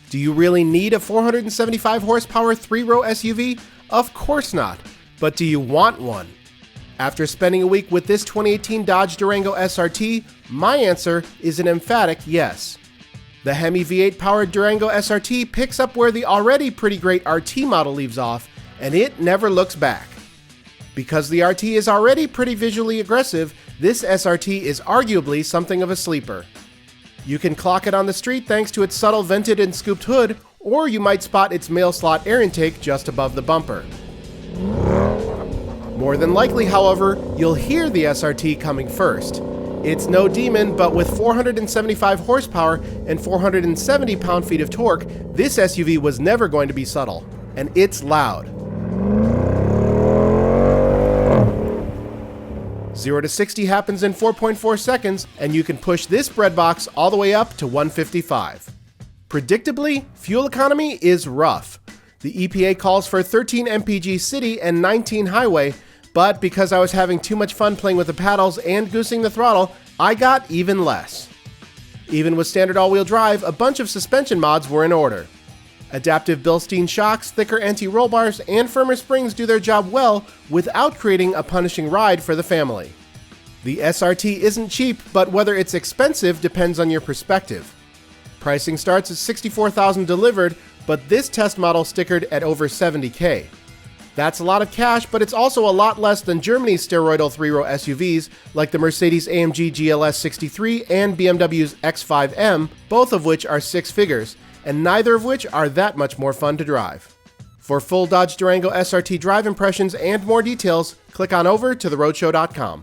Do you really need a 475 horsepower 3-row SUV? Of course not. But do you want one? After spending a week with this 2018 Dodge Durango SRT, my answer is an emphatic yes. The Hemi V8 powered Durango SRT picks up where the already pretty great RT model leaves off, and it never looks back. Because the RT is already pretty visually aggressive, this SRT is arguably something of a sleeper. You can clock it on the street thanks to its subtle vented and scooped hood, or you might spot its mail slot air intake just above the bumper. More than likely, however, you'll hear the SRT coming first. It's no demon, but with 475 horsepower and 470 pound-feet of torque, this SUV was never going to be subtle. And it's loud. 0 to 60 happens in 4.4 seconds, and you can push this breadbox all the way up to 155. Predictably, fuel economy is rough. The EPA calls for 13 mpg city and 19 highway, but because I was having too much fun playing with the paddles and goosing the throttle, I got even less. Even with standard all-wheel drive, a bunch of suspension mods were in order. Adaptive Bilstein shocks, thicker anti-roll bars, and firmer springs do their job well without creating a punishing ride for the family. The SRT isn't cheap, but whether it's expensive depends on your perspective. Pricing starts at $64,000 delivered, but this test model stickered at over $70K. That's a lot of cash, but it's also a lot less than Germany's steroidal 3-row SUVs like the Mercedes-AMG GLS 63 and BMW's X5M, both of which are six figures, and neither of which are that much more fun to drive. For full Dodge Durango SRT drive impressions and more details, click on over to theroadshow.com.